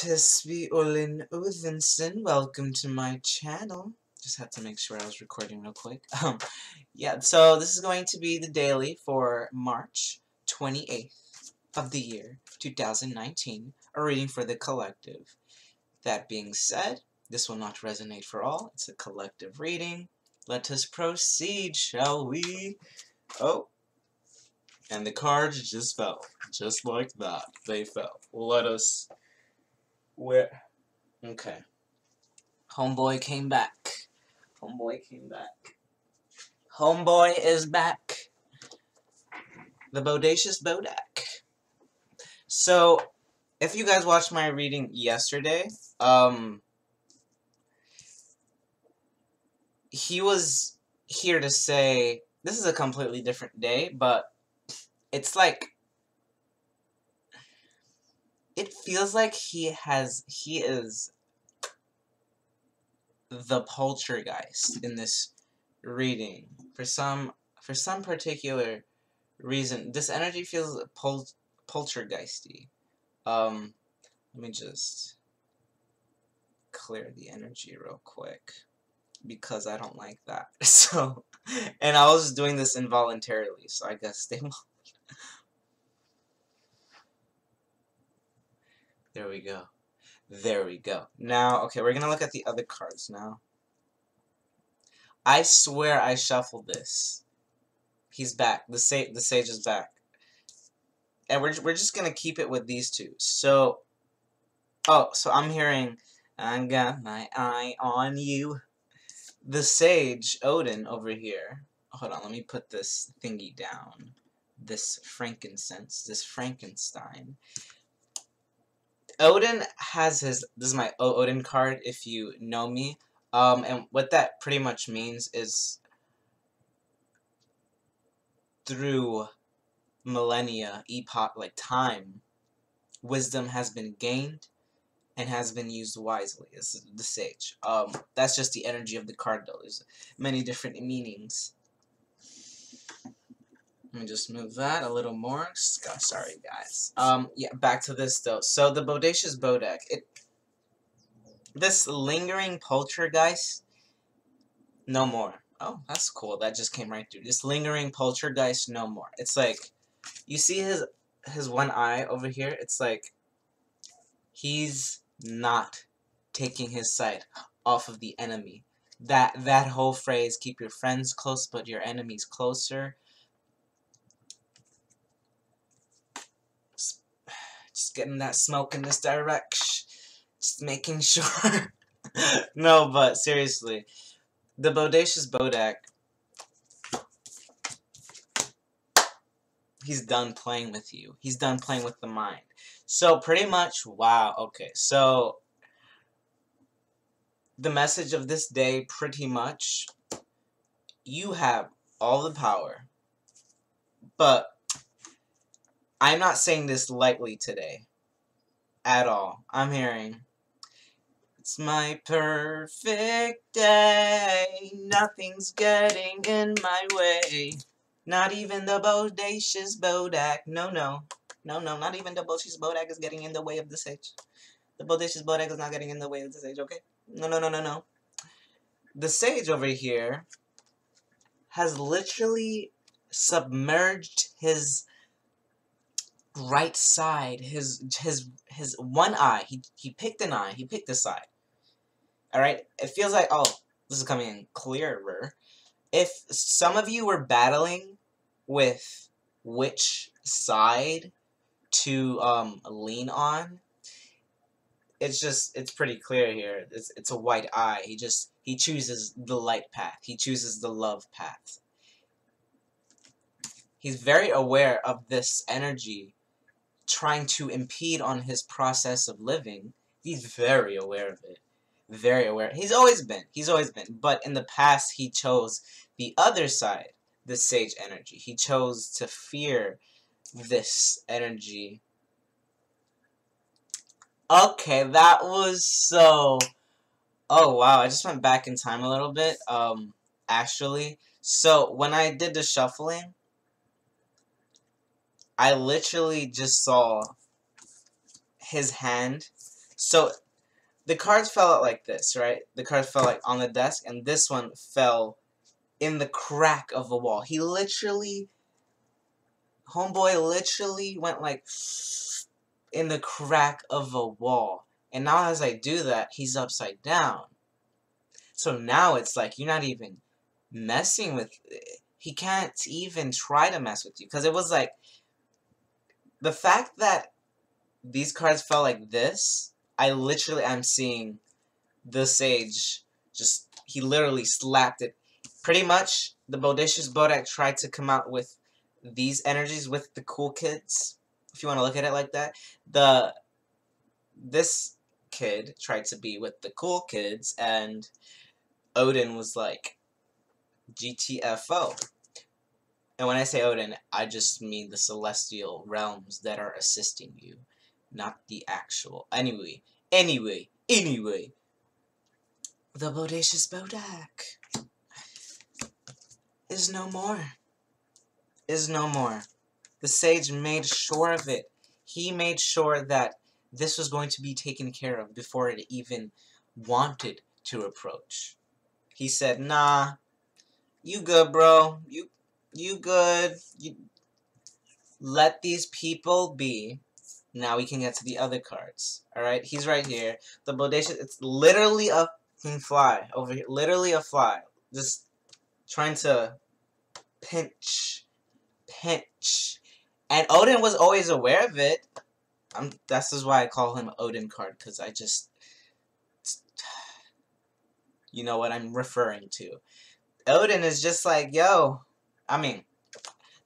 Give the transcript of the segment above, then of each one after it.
Tis me, Olin Odinson. Welcome to my channel. Just had to make sure I was recording real quick. Yeah, so this is going to be the daily for March 28th of the year 2019. A reading for the collective. That being said, this will not resonate for all. It's a collective reading. Let us proceed, shall we? Oh. And the cards just fell. Just like that. They fell. Let us... Where? Okay. Homeboy came back. Homeboy came back. Homeboy is back. The bodacious Bodak. So, if you guys watched my reading yesterday, he was here to say, this is a completely different day, but it's like, it feels like he is the poltergeist in this reading. For some particular reason, this energy feels poltergeisty. Let me just clear the energy real quick, because I don't like that. So, and I was doing this involuntarily, so I guess they won't. There we go. There we go. Now, okay, we're gonna look at the other cards now. I swear I shuffled this. He's back. The sage is back. And we're just gonna keep it with these two. So, oh, so I'm hearing, I got my eye on you. The sage, Odin, over here. Hold on, let me put this thingy down. This frankincense, this Frankenstein. Odin has his, this is my Odin card if you know me, and what that pretty much means is through millennia, epoch, like time, wisdom has been gained and has been used wisely. This is the sage. That's just the energy of the card though. There's many different meanings. Let me just move that a little more. Sorry, guys. Yeah, back to this, though. So, the bodacious Bodak. This lingering poltergeist, no more. Oh, that's cool. That just came right through. This lingering poltergeist, no more. It's like, you see his one eye over here? It's like, he's not taking his sight off of the enemy. That whole phrase, keep your friends close, but your enemies closer. Just getting that smoke in this direction. Just making sure. No, but seriously. The bodacious Bodak. He's done playing with you. He's done playing with the mind. So, pretty much, wow. Okay, so the message of this day, pretty much, you have all the power. But I'm not saying this lightly today. At all. I'm hearing, it's my perfect day. Nothing's getting in my way. Not even the bodacious Bodak. No, no. No, no. Not even the bodacious Bodak is getting in the way of the sage. The bodacious Bodak is not getting in the way of the sage, okay? No, no, no, no, no. The sage over here has literally submerged his right side, his one eye. He picked an eye. He picked a side. Alright? It feels like, oh, this is coming in clearer. If some of you were battling with which side to lean on, it's pretty clear here. It's a white eye. He chooses the light path. He chooses the love path. He's very aware of this energy trying to impede on his process of living. He's very aware of it. Very aware. He's always been. But in the past, he chose the other side, the sage energy. He chose to fear this energy. Okay, that was so... Oh, wow. I just went back in time a little bit, actually. So, when I did the shuffling, I literally just saw his hand So the cards fell out like this, right? The cards fell like on the desk, and this one fell in the crack of the wall. He literally, homeboy literally went like in the crack of a wall. And now as I do that, he's upside down. So now it's like you're not even messing with it. He can't even try to mess with you. Because it was like, the fact that these cards fell like this, I literally am seeing the sage just, he literally slapped it. Pretty much, the Bodacious Bodak tried to come out with these energies with the cool kids, if you want to look at it like that. This kid tried to be with the cool kids, and Odin was like, GTFO. And when I say Odin, I just mean the celestial realms that are assisting you, not the actual. Anyway, the Bodacious Bodak is no more. Is no more. The sage made sure of it. He made sure that this was going to be taken care of before it even wanted to approach. He said, nah, you good, bro. You good. You let these people be. Now we can get to the other cards. Alright, he's right here. The Bodacious, it's literally a fly over here. Literally a fly. Just trying to pinch. And Odin was always aware of it. That's just why I call him Odin card, because I just... You know what I'm referring to. Odin is just like, yo, I mean,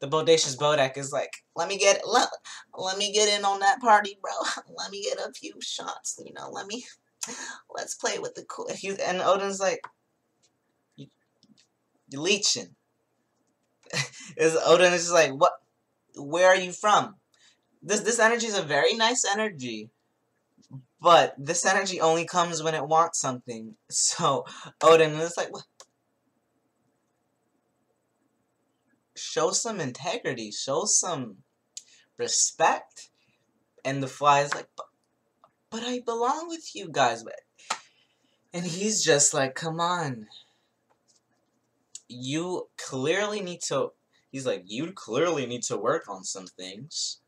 the Bodacious Bodak is like, let me get in on that party, bro. Let me get a few shots, you know, let's play with the cool. And Odin's like, you're leeching. Odin is just like, what? Where are you from? This energy is a very nice energy, but this energy only comes when it wants something. So Odin is like, what? Show some integrity, show some respect. And the fly is like, but I belong with you guys. And he's just like, come on. You clearly need to, he's like, you clearly need to work on some things.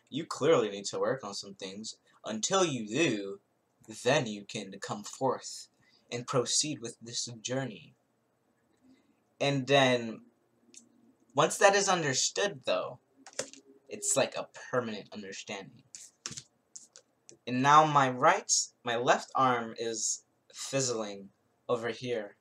You clearly need to work on some things. Until you do, then you can come forth and proceed with this journey. And then, once that is understood, though, it's like a permanent understanding. And now my left arm is fizzling over here.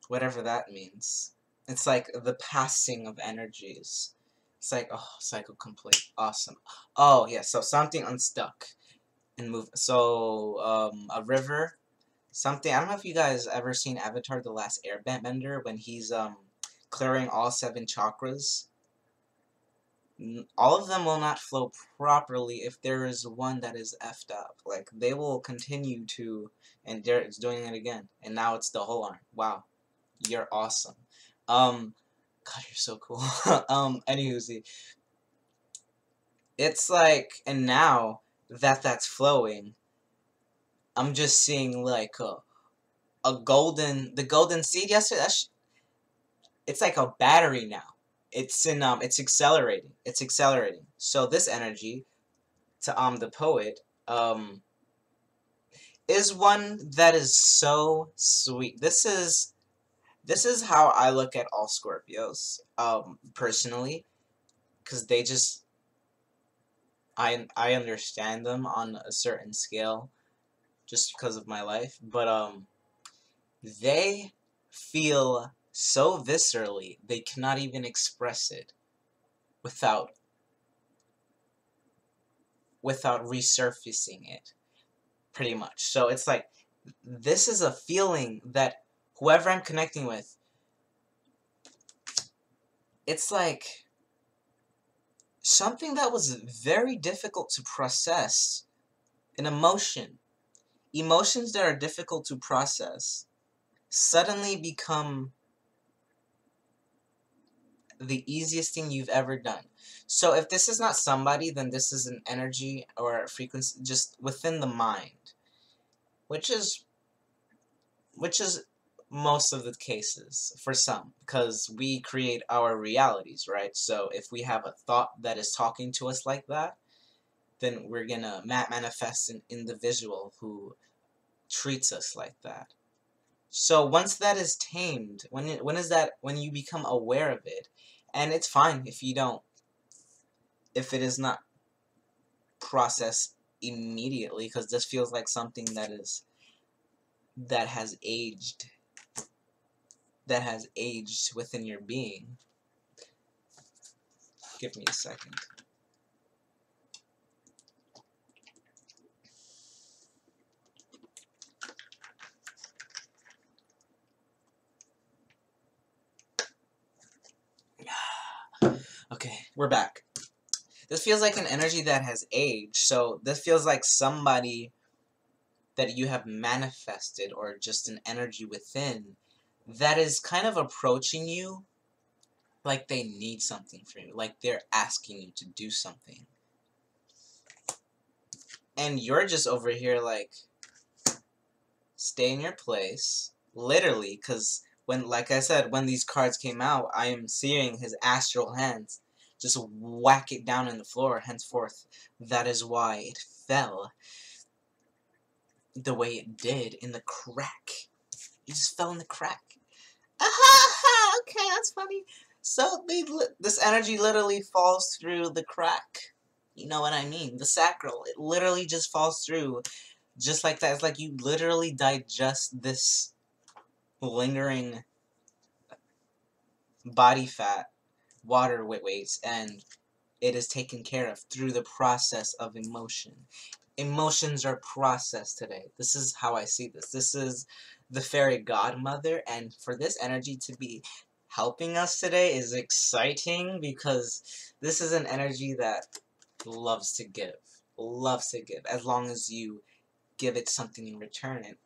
Whatever that means. It's like the passing of energies. It's like, oh, cycle complete. Awesome. Oh, yeah, so something unstuck. And move. So, a river. Something. I don't know if you guys ever seen Avatar: The Last Airbender when he's, clearing all 7 chakras. All of them will not flow properly if there is one that is effed up. Like, they will continue to, and it's doing it again. And now it's the whole arm. Wow. You're awesome. God, you're so cool. Anywho, it's like, and now that that's flowing, I'm just seeing like the golden seed yesterday. It's like a battery now. It's accelerating. It's accelerating. So this energy, to the poet, is one that is so sweet. This is how I look at all Scorpios, personally, because they just, I understand them on a certain scale, just because of my life, but, they feel so viscerally, they cannot even express it without resurfacing it, pretty much. So it's like, this is a feeling that whoever I'm connecting with, it's like something that was very difficult to process, an emotion. Emotions that are difficult to process suddenly become the easiest thing you've ever done. So if this is not somebody, then this is an energy or a frequency just within the mind, which is most of the cases for some, because we create our realities, right? So if we have a thought that is talking to us like that, then we're gonna manifest an individual who treats us like that. So once that is tamed, when you become aware of it, and it's fine if you don't, if it is not processed immediately, because this feels like something that has aged, within your being. Give me a second. Okay, we're back. This feels like an energy that has aged, so this feels like somebody that you have manifested, or just an energy within, that is kind of approaching you like they need something from you, like they're asking you to do something. And you're just over here like, stay in your place, literally, because when, like I said, when these cards came out, I am seeing his astral hands just whack it down in the floor. Henceforth, that is why it fell the way it did, in the crack. It just fell in the crack. Aha! Okay, that's funny. So this energy literally falls through the crack. You know what I mean? The sacral. It literally just falls through, just like that. It's like you literally digest this lingering body fat, water weights, and it is taken care of through the process of emotion. Emotions are processed today. This is how I see this. This is the fairy godmother, and for this energy to be helping us today is exciting, because this is an energy that loves to give. Loves to give, as long as you give it something in return. And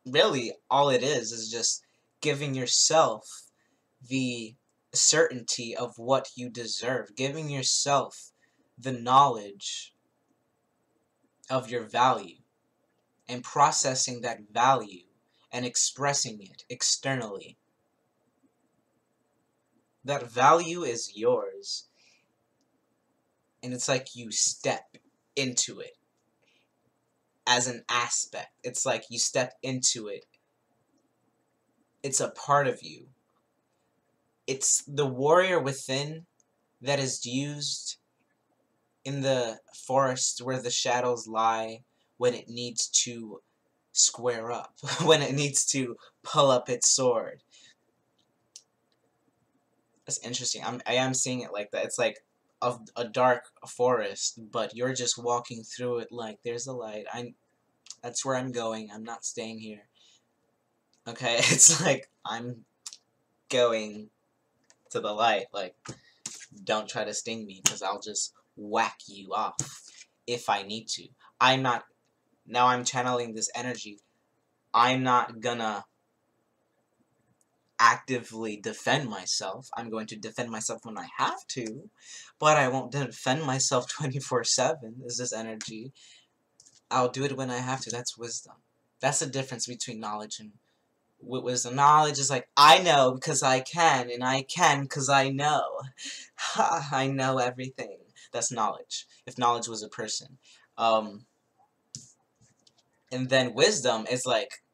really, all it is just giving yourself the certainty of what you deserve, giving yourself the knowledge of your value, and processing that value and expressing it externally. That value is yours, and it's like you step into it as an aspect. It's like you step into it. It's a part of you. It's the warrior within that is used in the forest where the shadows lie, when it needs to square up, when it needs to pull up its sword. That's interesting. I am seeing it like that. It's like a dark forest, but you're just walking through it like, there's a light. That's where I'm going. I'm not staying here. Okay, it's like, I'm going to the light. Like, don't try to sting me, because I'll just whack you off if I need to. Now I'm channeling this energy. I'm not gonna actively defend myself. I'm going to defend myself when I have to, but I won't defend myself 24/7, is this energy. I'll do it when I have to. That's wisdom. That's the difference between knowledge and wisdom. Knowledge is like, I know because I can, and I can because I know. Ha, I know everything. That's knowledge. If knowledge was a person. And then wisdom is like,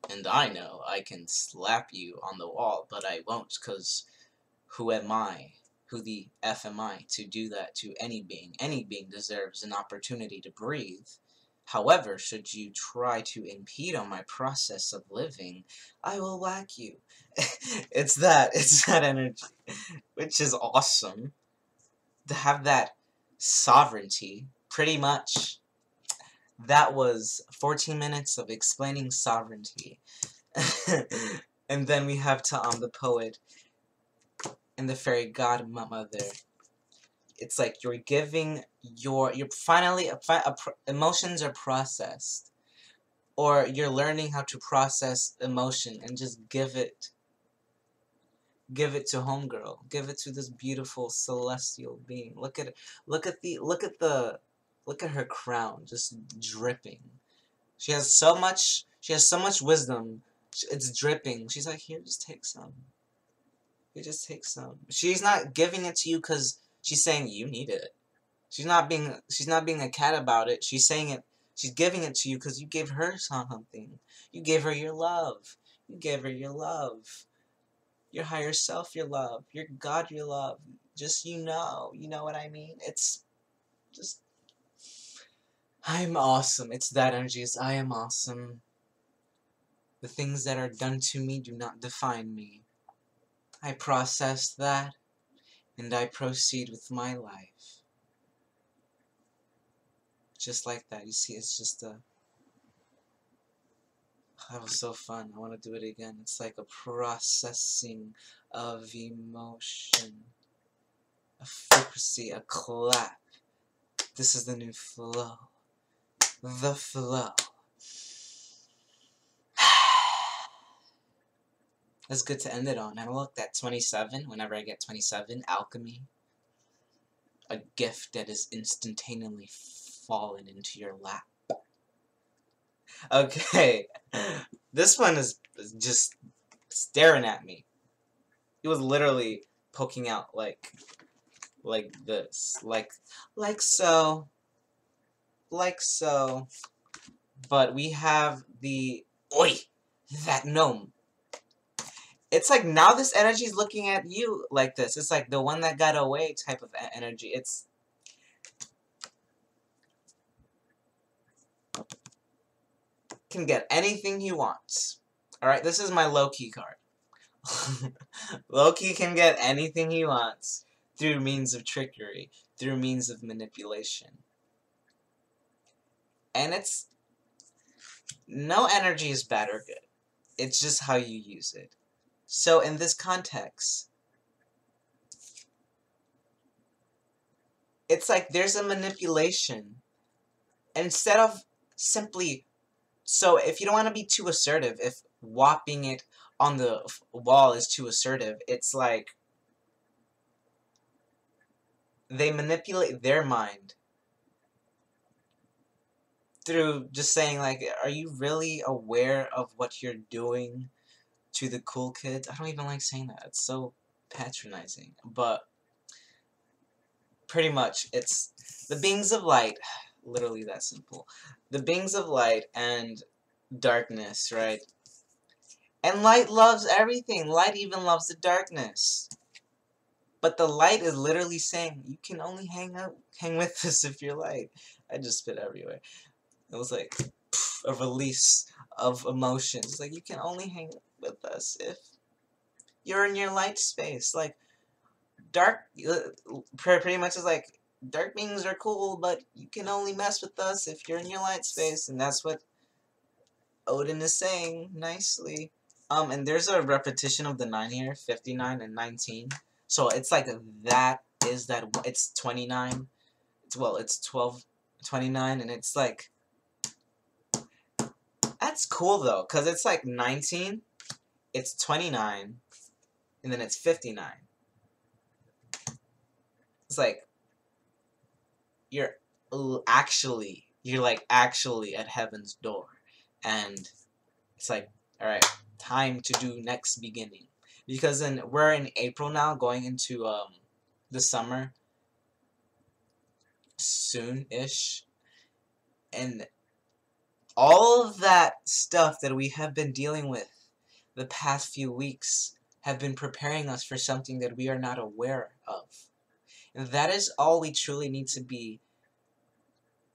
and I know I can slap you on the wall, but I won't, because who am I? Who the F am I to do that to any being? Any being deserves an opportunity to breathe. However, should you try to impede on my process of living, I will whack you. It's that energy, which is awesome. To have that sovereignty, pretty much. That was 14 minutes of explaining sovereignty. And then we have the poet and the fairy godmother. It's like you're giving you're finally emotions are processed, or you're learning how to process emotion and just give it Give it to homegirl. Give it to this beautiful celestial being. Look at it. Look at her crown just dripping. She has so much wisdom. It's dripping. She's like, here, just take some. Here, just take some. She's not giving it to you because she's saying you need it. She's not being a cat about it. She's saying it. She's giving it to you because you gave her something. You gave her your love. You gave her your love. Your higher self, your love. Your God, your love. Just you know what I mean? It's just, I'm awesome. It's that energy. It's I am awesome. The things that are done to me do not define me. I process that, and I proceed with my life. Just like that. You see, it's just a... That was so fun. I want to do it again. It's like a processing of emotion. A frequency, a clap. This is the new flow. The flow. That's good to end it on. And look, that 27, whenever I get 27, alchemy. A gift that is instantaneously fallen into your lap. Okay. This one is just staring at me. It was literally poking out like this. Like so. Like so. But we have the... Oi! That gnome. It's like now this energy is looking at you like this. It's like the one that got away type of energy. It's... Can get anything he wants. Alright, this is my Loki card. Loki can get anything he wants through means of trickery, through means of manipulation. And it's... No energy is bad or good. It's just how you use it. So in this context, it's like there's a manipulation. Instead of simply... So if you don't want to be too assertive, if whopping it on the wall is too assertive, it's like they manipulate their mind through just saying like, are you really aware of what you're doing to the cool kids? I don't even like saying that. It's so patronizing. But pretty much it's the beings of light, literally that simple. The beings of light and darkness, right? And light loves everything. Light even loves the darkness. But the light is literally saying, you can only hang with us if you're light. I just spit everywhere. It was like a release of emotions. It's like, you can only hang with us if you're in your light space. Like, dark, pretty much is like, dark beings are cool, but you can only mess with us if you're in your light space. And that's what Odin is saying nicely. And there's a repetition of the 9 here, 59 and 19. So it's like that is that, it's 29. It's 12, 29, and it's like, that's cool though, because it's like 19, it's 29, and then it's 59. It's like, you're like actually at heaven's door. And it's like, alright, time to do next beginning. Because then we're in April now, going into the summer soon-ish. And all of that stuff that we have been dealing with the past few weeks have been preparing us for something that we are not aware of. And that is all we truly need to be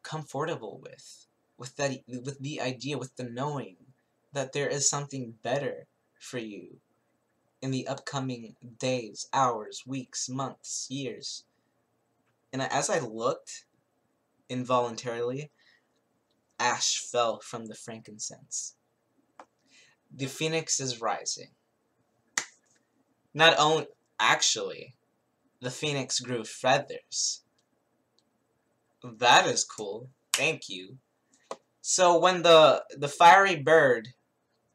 comfortable with the idea, with the knowing that there is something better for you in the upcoming days, hours, weeks, months, years. And as I looked, involuntarily, ash fell from the frankincense. The phoenix is rising. Not only, actually, the phoenix grew feathers. That is cool. Thank you. So when the fiery bird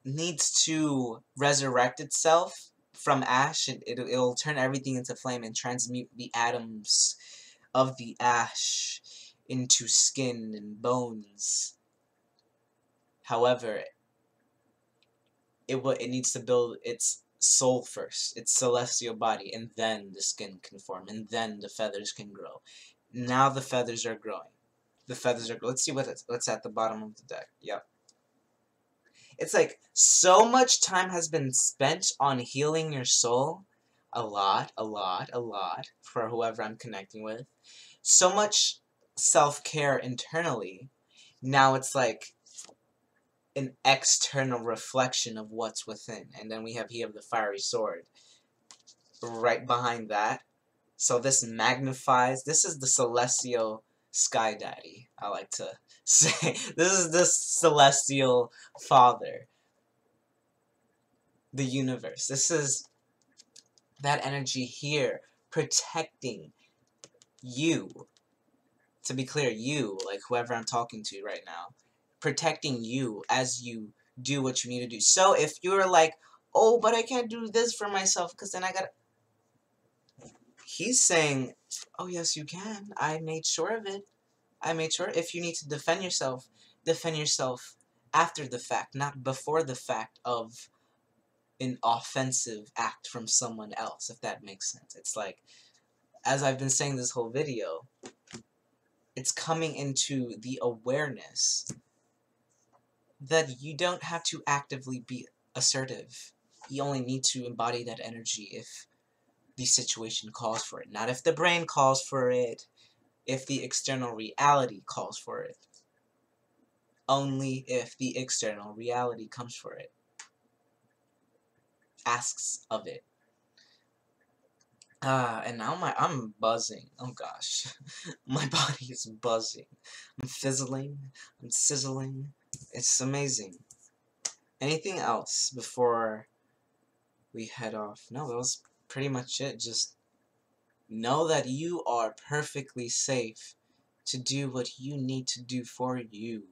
needs to resurrect itself from ash, it'll turn everything into flame and transmute the atoms of the ash into skin and bones. However, it needs to build its soul first, its celestial body, and then the skin can form, and then the feathers can grow. Now the feathers are growing. The feathers are. Let's see what's at the bottom of the deck. Yep. It's like so much time has been spent on healing your soul. A lot for whoever I'm connecting with. So much self-care internally. Now it's like an external reflection of what's within. And then we have here the fiery sword right behind that. So this magnifies, this is the celestial sky daddy, I like to say. This is the celestial father, the universe. This is that energy here protecting you. To be clear, you, like whoever I'm talking to right now, protecting you as you do what you need to do. So if you're like, oh, but I can't do this for myself because then I gotta... He's saying, oh yes you can. I made sure of it. I made sure. If you need to defend yourself after the fact, not before the fact of an offensive act from someone else, if that makes sense. It's like, as I've been saying this whole video, it's coming into the awareness that you don't have to actively be assertive. You only need to embody that energy if the situation calls for it. Not if the brain calls for it, if the external reality calls for it. Only if the external reality comes for it. Asks of it. And now I'm buzzing. Oh gosh. My body is buzzing. I'm fizzling. I'm sizzling. It's amazing. Anything else before we head off? No, that was pretty much it. Just know that you are perfectly safe to do what you need to do for you.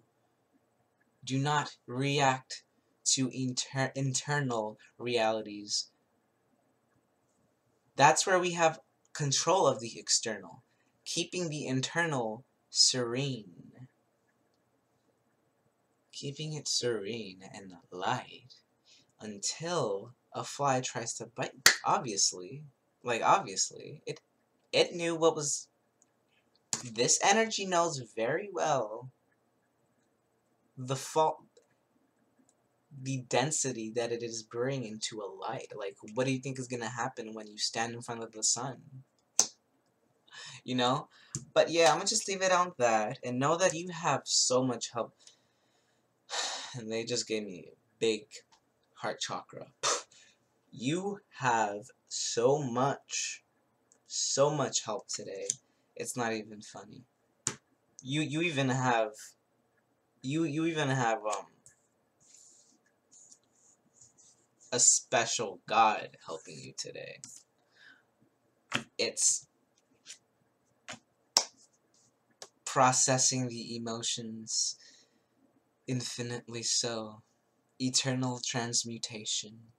Do not react to internal realities. That's where we have control of the external, keeping the internal serene. Keeping it serene and light until a fly tries to bite. Obviously, it knew what was... This energy knows very well the density that it is bringing to a light. Like, what do you think is gonna happen when you stand in front of the sun? You know? But yeah, I'm gonna just leave it on that, and know that you have so much help. And they just gave me a big heart chakra. You have so much help today. It's not even funny. You even have a special God helping you today. It's processing the emotions infinitely so. Eternal transmutation.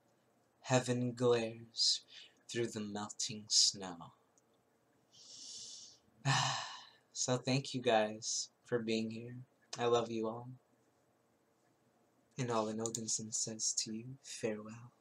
Heaven glares through the melting snow. So thank you guys for being here. I love you all. And Olin Odinson says to you, farewell.